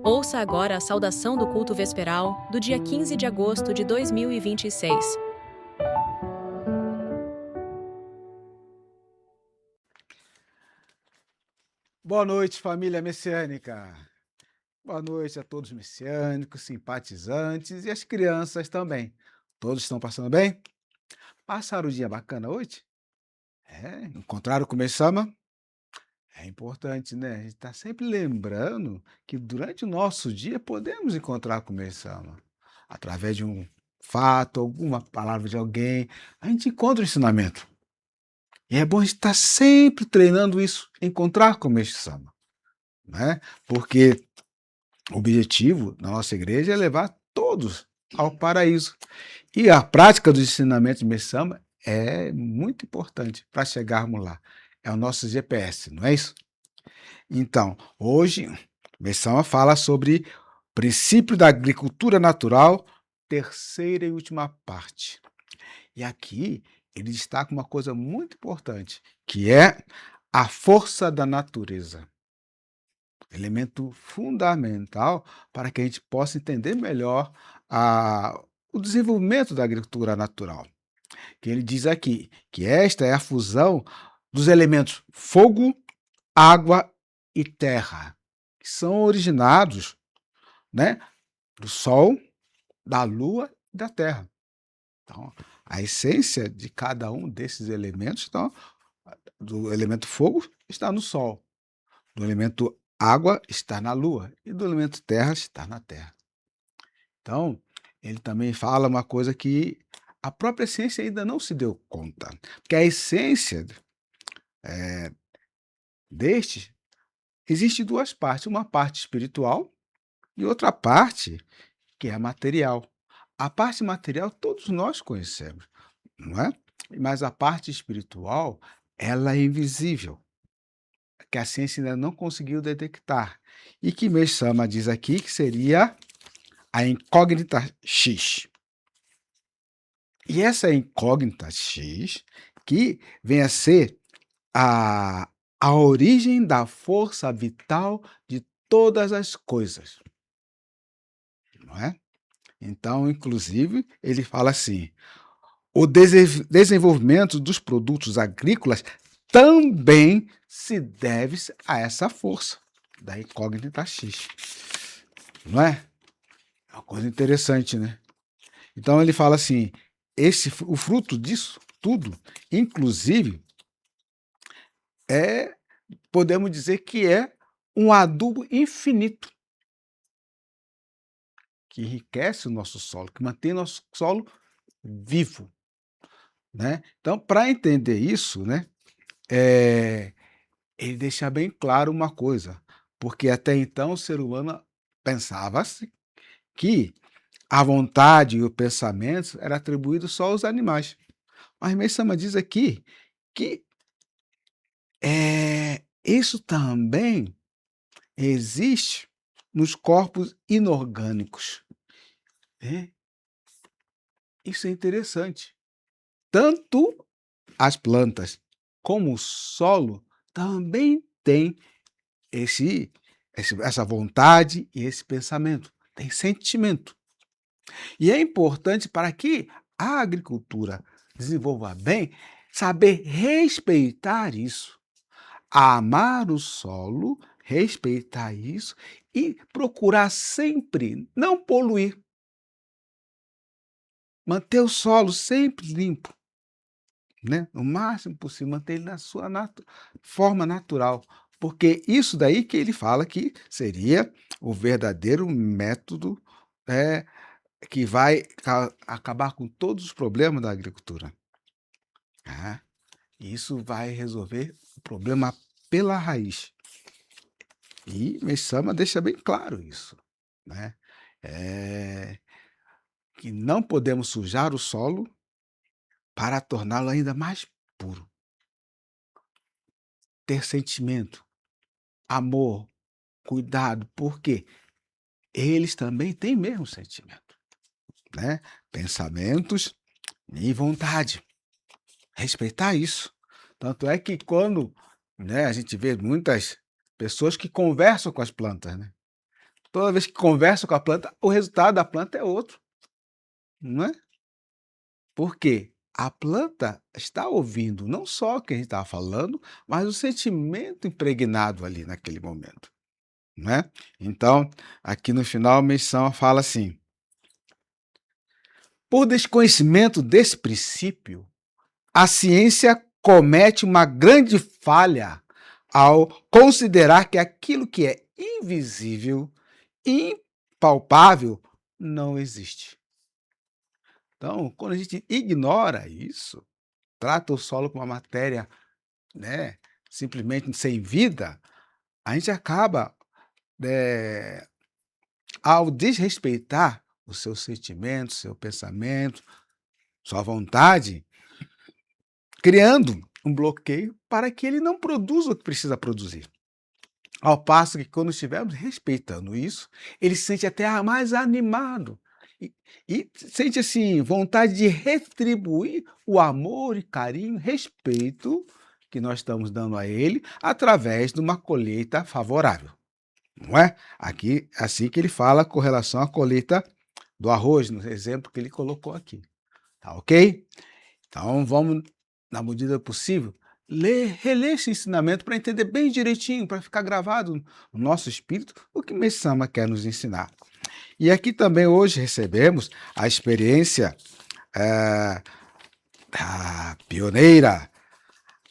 Ouça agora a saudação do culto vesperal do dia 15 de agosto de 2026. Boa noite, família messiânica. Boa noite a todos os messiânicos, simpatizantes e as crianças também. Todos estão passando bem? Passaram o dia bacana hoje? Encontraram com o Messama? É importante, né? A gente está sempre lembrando que durante o nosso dia podemos encontrar com o Messama. Através de um fato, alguma palavra de alguém, a gente encontra o ensinamento. E é bom a gente estar sempre treinando isso, encontrar com o Messama, né? Porque o objetivo da nossa igreja é levar todos ao paraíso. E a prática dos ensinamentos de Messama é muito importante para chegarmos lá. É o nosso GPS, não é isso? Então, hoje, Messama fala sobre princípio da agricultura natural, terceira e última parte. E aqui ele destaca uma coisa muito importante, que é a força da natureza. Elemento fundamental para que a gente possa entender melhor o desenvolvimento da agricultura natural. Que ele diz aqui que esta é a fusão dos elementos fogo, água e terra, que são originados, né, do Sol, da Lua e da Terra. Então, a essência de cada um desses elementos, então, do elemento fogo está no Sol, do elemento água está na Lua e do elemento terra está na Terra. Então, ele também fala uma coisa que a própria ciência ainda não se deu conta, que a essência deste existe duas partes, uma parte espiritual e outra parte que é material. A parte material todos nós conhecemos, não é? Mas a parte espiritual, ela é invisível, que a ciência ainda não conseguiu detectar. E que Meshama diz aqui que seria a incógnita X. E essa incógnita X, que vem a ser a, a origem da força vital de todas as coisas, não é? Então, inclusive, ele fala assim: o desenvolvimento dos produtos agrícolas também se deve a essa força da incógnita X, não é? É uma coisa interessante, né? Então ele fala assim: o fruto disso tudo, inclusive, é, podemos dizer que é um adubo infinito que enriquece o nosso solo, que mantém o nosso solo vivo, né? Então, para entender isso, né, é, ele deixa bem claro uma coisa, porque até então o ser humano pensava-se que a vontade e o pensamento era atribuído só aos animais. Mas Meissama diz aqui que isso também existe nos corpos inorgânicos. Né? Isso é interessante. Tanto as plantas como o solo também têm essa vontade e esse pensamento, tem sentimento. E é importante para que a agricultura desenvolva bem, saber respeitar isso, amar o solo, respeitar isso e procurar sempre não poluir, manter o solo sempre limpo, né? O máximo possível, manter ele na sua forma natural, porque isso daí que ele fala que seria o verdadeiro método, eh, que vai acabar com todos os problemas da agricultura. Ah, isso vai resolver o problema pela raiz. E Messama deixa bem claro isso, né? Eh, que não podemos sujar o solo para torná-lo ainda mais puro. Ter sentimento, amor, cuidado, porque eles também têm mesmo sentimento, né? Pensamentos e vontade. Respeitar isso. Tanto é que quando, né, a gente vê muitas pessoas que conversam com as plantas, né? Toda vez que conversa com a planta, o resultado da planta é outro, não é? Por quê? A planta está ouvindo não só o que a gente estava falando, mas o sentimento impregnado ali naquele momento, né? Então, aqui no final, a menção fala assim: por desconhecimento desse princípio, a ciência comete uma grande falha ao considerar que aquilo que é invisível, impalpável, não existe. Então, quando a gente ignora isso, trata o solo como uma matéria, né, simplesmente sem vida, a gente acaba, eh, ao desrespeitar os seus sentimentos, seu pensamento, sua vontade, criando um bloqueio para que ele não produza o que precisa produzir. Ao passo que, quando estivermos respeitando isso, ele se sente até mais animado e, e sente assim vontade de retribuir o amor e carinho, respeito que nós estamos dando a ele através de uma colheita favorável, não é? Aqui, assim que ele fala com relação à colheita do arroz, no exemplo que ele colocou aqui, tá ok? Então vamos, na medida do possível, reler esse ensinamento para entender bem direitinho, para ficar gravado no nosso espírito o que Messama quer nos ensinar. E aqui também hoje recebemos a experiência da pioneira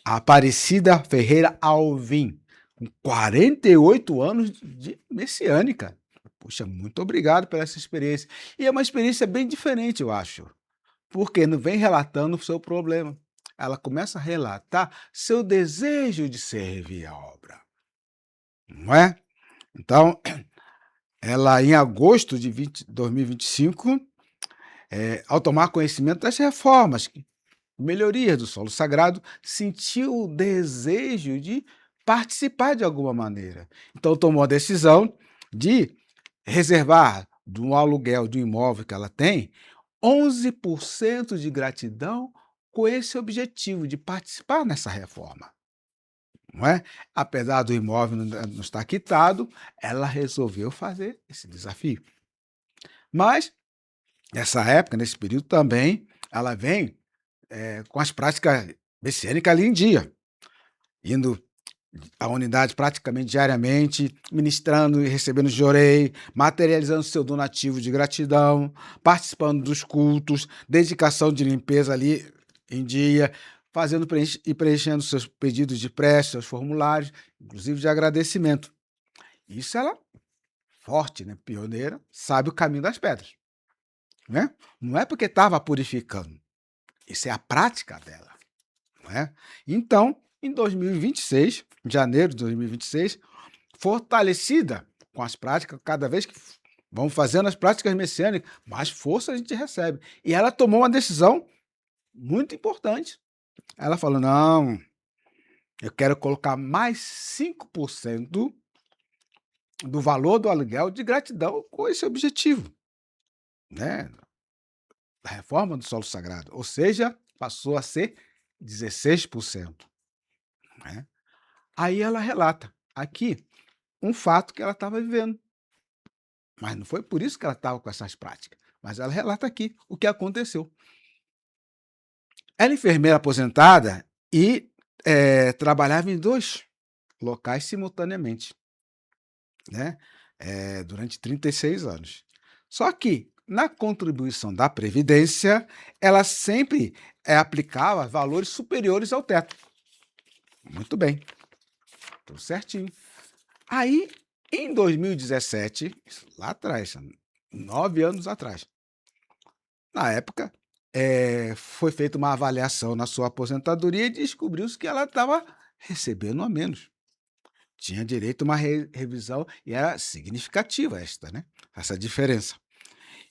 Aparecida Ferreira Alvim, com 48 anos de messiânica. Poxa, muito obrigado pela essa experiência. E é uma experiência bem diferente, eu acho, porque não vem relatando o seu problema. Ela começa a relatar seu desejo de servir a obra, não é? Então, ela, em agosto de 2025, ao tomar conhecimento das reformas, melhorias do solo sagrado, sentiu o desejo de participar de alguma maneira. Então, tomou a decisão de reservar de um aluguel de um imóvel que ela tem 11% de gratidão com esse objetivo de participar nessa reforma, não é? Apesar do imóvel não estar quitado, ela resolveu fazer esse desafio. Mas, nessa época, nesse período também, ela vem com as práticas messiânicas ali em dia, indo à unidade praticamente diariamente, ministrando e recebendo jorei, materializando seu donativo de gratidão, participando dos cultos, dedicação de limpeza ali em dia, fazendo e preenchendo seus pedidos de prece, seus formulários, inclusive de agradecimento. Isso ela, forte, né? Pioneira, sabe o caminho das pedras, né? Não é porque estava purificando, isso é a prática dela, não é? Então, em 2026, em janeiro de 2026, fortalecida com as práticas, cada vez que vamos fazendo as práticas messiânicas, mais força a gente recebe. E ela tomou uma decisão muito importante. Ela falou: não, eu quero colocar mais 5% do valor do aluguel de gratidão com esse objetivo, né? Da reforma do solo sagrado. Ou seja, passou a ser 16%. Né? Aí ela relata aqui um fato que ela estava vivendo. Mas não foi por isso que ela estava com essas práticas. Mas ela relata aqui o que aconteceu. Ela é enfermeira aposentada e trabalhava em 2 locais simultaneamente, né? Durante 36 anos. Só que, na contribuição da Previdência, ela sempre aplicava valores superiores ao teto. Muito bem, tudo certinho. Aí, em 2017, lá atrás, 9 anos atrás, na época, foi feita uma avaliação na sua aposentadoria e descobriu-se que ela estava recebendo a menos. Tinha direito a uma revisão e era significativa né? Essa diferença.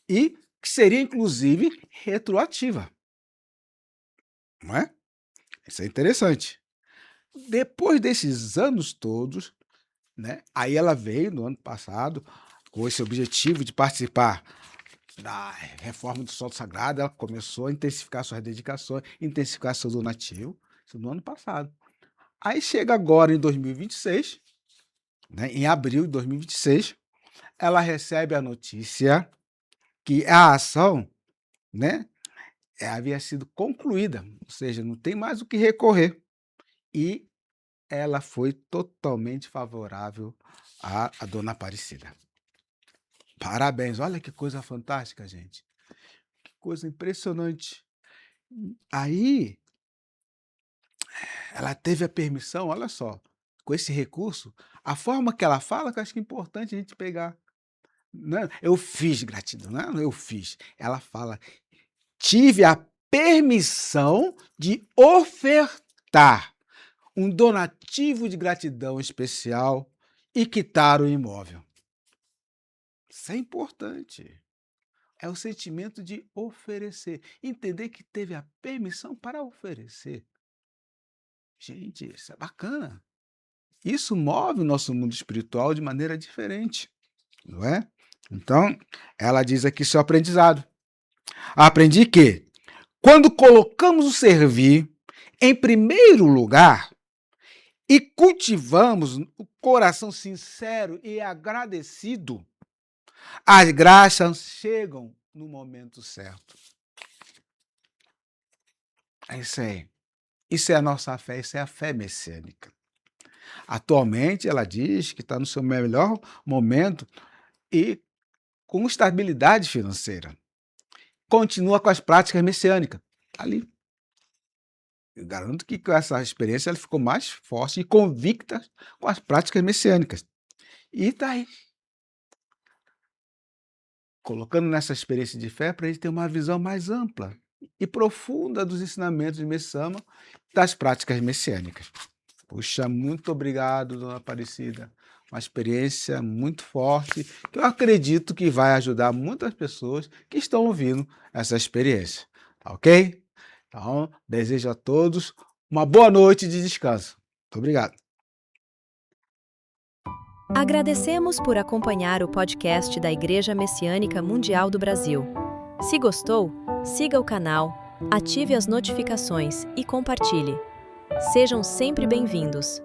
E que seria, inclusive, retroativa. Não é? Isso é interessante. Depois desses anos todos, né, aí ela veio no ano passado com esse objetivo de participar da reforma do solo sagrado. Ela começou a intensificar suas dedicações, intensificar seu donativo, isso no ano passado. Aí chega agora em 2026, né, em abril de 2026, ela recebe a notícia que a ação, né, havia sido concluída, ou seja, não tem mais o que recorrer. E ela foi totalmente favorável à dona Aparecida. Parabéns, olha que coisa fantástica, gente. Que coisa impressionante. Aí, ela teve a permissão, olha só, com esse recurso, a forma que ela fala, que eu acho que é importante a gente pegar, né? Eu fiz gratidão, né? Eu fiz. Ela fala, tive a permissão de ofertar um donativo de gratidão especial e quitar o imóvel. Isso é importante. É o sentimento de oferecer. Entender que teve a permissão para oferecer. Gente, isso é bacana. Isso move o nosso mundo espiritual de maneira diferente, não é? Então, ela diz aqui seu aprendizado. Aprendi que, quando colocamos o servir em primeiro lugar e cultivamos o coração sincero e agradecido, as graças chegam no momento certo. É isso aí. Isso é a nossa fé, isso é a fé messiânica. Atualmente, ela diz que está no seu melhor momento e com estabilidade financeira. Continua com as práticas messiânicas. Tá ali. Eu garanto que com essa experiência ela ficou mais forte e convicta com as práticas messiânicas. E está aí, colocando nessa experiência de fé para a gente ter uma visão mais ampla e profunda dos ensinamentos de Messama das práticas messiânicas. Puxa, muito obrigado, dona Aparecida. Uma experiência muito forte que eu acredito que vai ajudar muitas pessoas que estão ouvindo essa experiência. Tá ok? Então, desejo a todos uma boa noite de descanso. Muito obrigado. Agradecemos por acompanhar o podcast da Igreja Messiânica Mundial do Brasil. Se gostou, siga o canal, ative as notificações e compartilhe. Sejam sempre bem-vindos.